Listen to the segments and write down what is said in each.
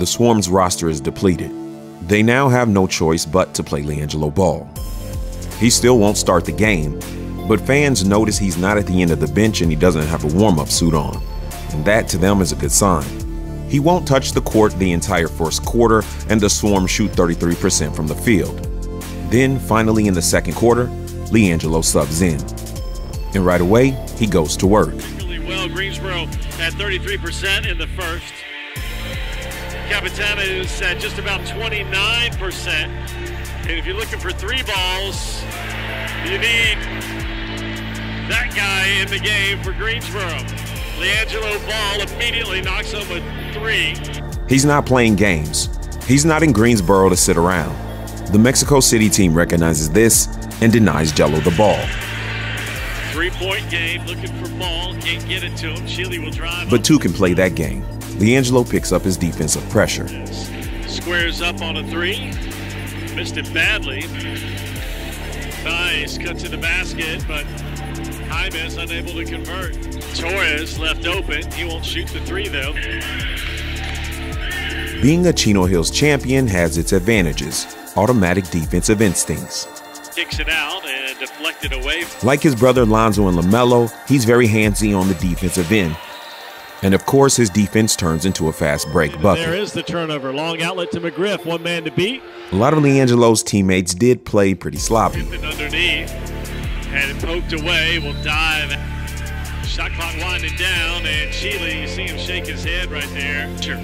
the Swarm's roster is depleted. They now have no choice but to play Liangelo Ball. He still won't start the game, but fans notice he's not at the end of the bench and he doesn't have a warm-up suit on, and that to them is a good sign. He won't touch the court the entire first quarter, and the Swarm shoot 33% from the field. Then, finally in the second quarter, Liangelo subs in. And right away, he goes to work. Well, Greensboro at 33% in the first. Capitana is at just about 29%. And if you're looking for three balls, you need that guy in the game for Greensboro. Liangelo Ball immediately knocks home a three. He's not playing games. He's not in Greensboro to sit around. The Mexico City team recognizes this and denies Jello the ball. Three-point game, looking for Ball, can't get it to him. Sheely will drive. But two can play that game. Liangelo picks up his defensive pressure. Squares up on a three. Missed it badly. Nice cut to the basket, but Jaime unable to convert. Torres left open. He won't shoot the three, though. Being a Chino Hills champion has its advantages. Automatic defensive instincts. Kicks it out and deflected away. Like his brother Lonzo and LaMelo, he's very handsy on the defensive end. And of course, his defense turns into a fast break bucket. There is the turnover. Long outlet to McGriff. One man to beat. A lot of Liangelo's teammates did play pretty sloppy. Underneath. And it poked away. Will dive. Shot clock winding down. And Sheely, you see him shake his head right there. Sure.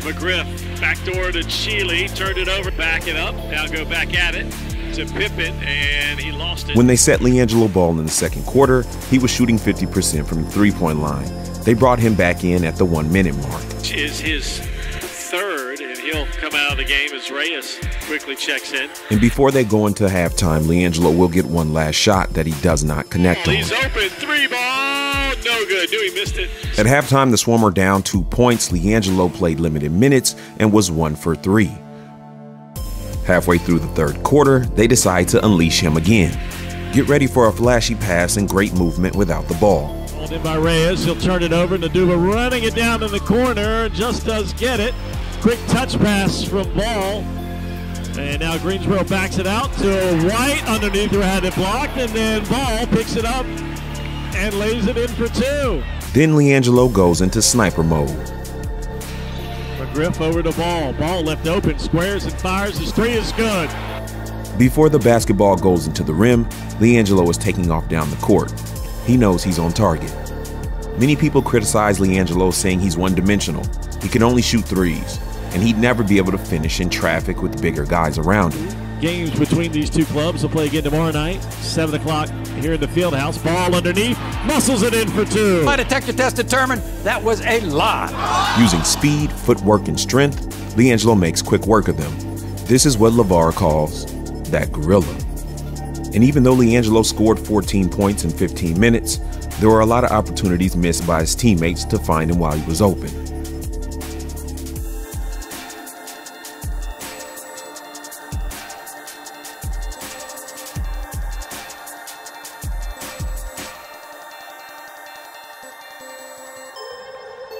McGriff. Backdoor to Sheely. Turned it over. Back it up. Now go back at it. To Pippen, and he lost it. When they set Liangelo Ball in the second quarter, he was shooting 50% from the three-point line. They brought him back in at the 1 minute mark. Is his third, and he'll come out of the game as Reyes quickly checks in. And before they go into halftime, Liangelo will get one last shot that he does not connect on. He's open, three ball, no good. Knew he missed it. At halftime, the Swarm were down 2 points. Liangelo played limited minutes and was 1 for 3. Halfway through the third quarter, they decide to unleash him again. Get ready for a flashy pass and great movement without the ball. Called in by Reyes, he'll turn it over. Naduba running it down in the corner, just does get it. Quick touch pass from Ball. And now Greensboro backs it out to White underneath who had it blocked, and then Ball picks it up and lays it in for 2. Then Liangelo goes into sniper mode. McGriff over to Ball. Ball left open, squares and fires. His three is good. Before the basketball goes into the rim, Liangelo is taking off down the court. He knows he's on target. Many people criticize Liangelo, saying he's one-dimensional. He can only shoot threes, and he'd never be able to finish in traffic with bigger guys around him. Games between these two clubs will play again tomorrow night, 7 o'clock here in the Fieldhouse. Ball underneath, muscles it in for 2. My detector test determined that was a lie. Using speed, footwork, and strength, Liangelo makes quick work of them. This is what LeVar calls that gorilla. And even though Liangelo scored 14 points in 15 minutes, there were a lot of opportunities missed by his teammates to find him while he was open.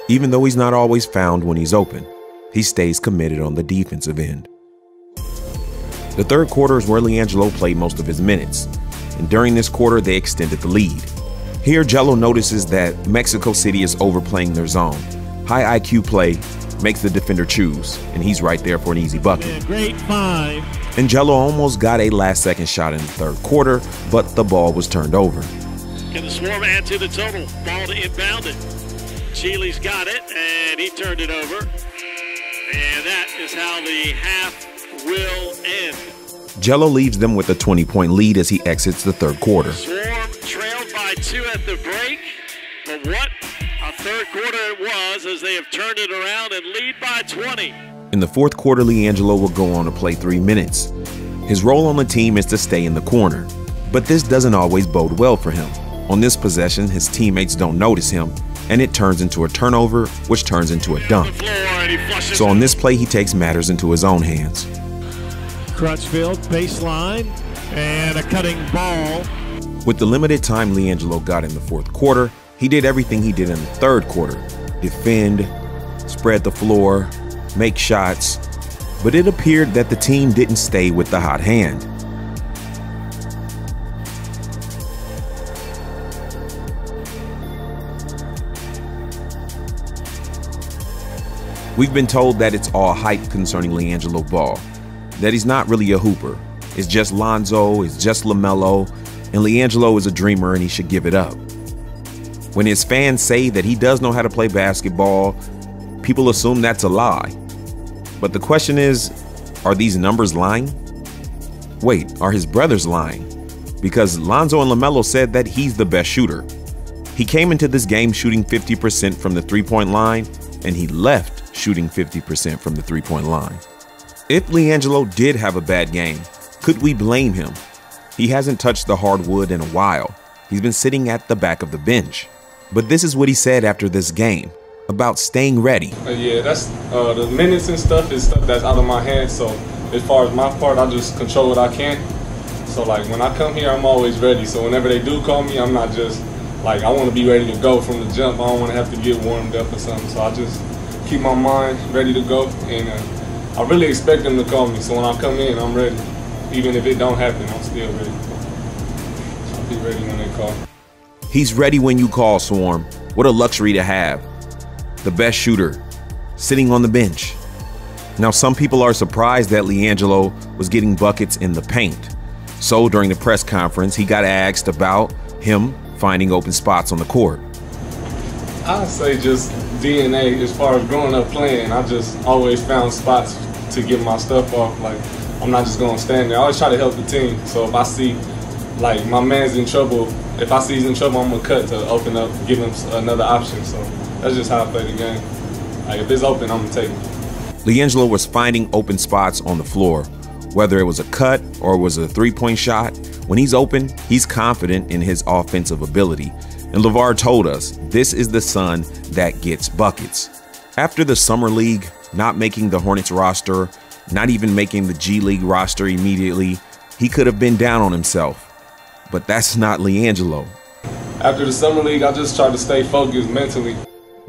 Even though he's not always found when he's open, he stays committed on the defensive end. The third quarter is where Liangelo played most of his minutes, and during this quarter they extended the lead. Here Jello notices that Mexico City is overplaying their zone. High IQ play makes the defender choose, and he's right there for an easy bucket. Man, great find. And Jello almost got a last-second shot in the third quarter, but the ball was turned over. Can the Swarm add to the total? Ball to inbound it. Sheely's got it, and he turned it over. And that is how the half will end. Jello leaves them with a 20-point lead as he exits the third quarter. Swarm trailed by 2 at the break, but what a third quarter it was as they have turned it around and lead by 20. In the fourth quarter, Liangelo will go on to play 3 minutes. His role on the team is to stay in the corner, but this doesn't always bode well for him. On this possession, his teammates don't notice him, and it turns into a turnover, which turns into a dunk. So on this play, he takes matters into his own hands. Crutchfield, baseline, and a cutting ball. With the limited time Liangelo got in the fourth quarter, he did everything he did in the third quarter. Defend, spread the floor, make shots, but it appeared that the team didn't stay with the hot hand. We've been told that it's all hype concerning Liangelo Ball, that he's not really a hooper. It's just Lonzo, it's just LaMelo, and Liangelo is a dreamer and he should give it up. When his fans say that he does know how to play basketball, people assume that's a lie. But the question is, are these numbers lying? Wait, are his brothers lying? Because Lonzo and LaMelo said that he's the best shooter. He came into this game shooting 50% from the three-point line, and he left shooting 50% from the three-point line. If Liangelo did have a bad game, could we blame him? He hasn't touched the hardwood in a while. He's been sitting at the back of the bench. But this is what he said after this game about staying ready. Yeah, that's the minutes and stuff is stuff that's out of my hands. So as far as my part, I just control what I can. So like when I come here, I'm always ready. So whenever they do call me, I'm not just like, I want to be ready to go from the jump. I don't want to have to get warmed up or something. So I just keep my mind ready to go. And I really expect them to call me. So when I come in, I'm ready. Even if it don't happen, I'm still ready. I'll be ready when they call. He's ready when you call, Swarm. What a luxury to have. The best shooter, sitting on the bench. Now, some people are surprised that Liangelo was getting buckets in the paint. So during the press conference, he got asked about him finding open spots on the court. I'd say just DNA. As far as growing up playing, I just always found spots to get my stuff off. Like, I'm not just going to stand there. I always try to help the team. So if I see, like, my man's in trouble, if I see he's in trouble, I'm going to cut to open up, give him another option. So that's just how I play the game. Like, if it's open, I'm going to take it. Liangelo was finding open spots on the floor, whether it was a cut or it was a three-point shot. When he's open, he's confident in his offensive ability. And LeVar told us, this is the son that gets buckets. After the Summer League, not making the Hornets roster, not even making the G League roster immediately, he could have been down on himself. But that's not Liangelo. After the Summer League, I just tried to stay focused mentally.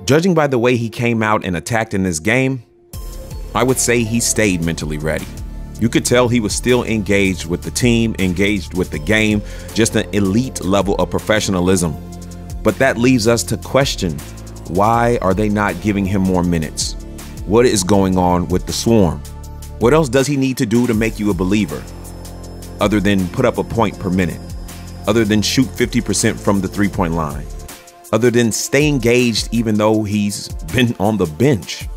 Judging by the way he came out and attacked in this game, I would say he stayed mentally ready. You could tell he was still engaged with the team, engaged with the game, just an elite level of professionalism. But that leaves us to question, why are they not giving him more minutes? What is going on with the Swarm? What else does he need to do to make you a believer? Other than put up a point per minute? Other than shoot 50% from the three-point line? Other than stay engaged even though he's been on the bench?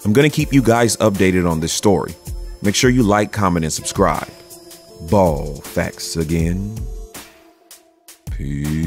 I'm going to keep you guys updated on this story. Make sure you like, comment, and subscribe. Ball facts again. Peace.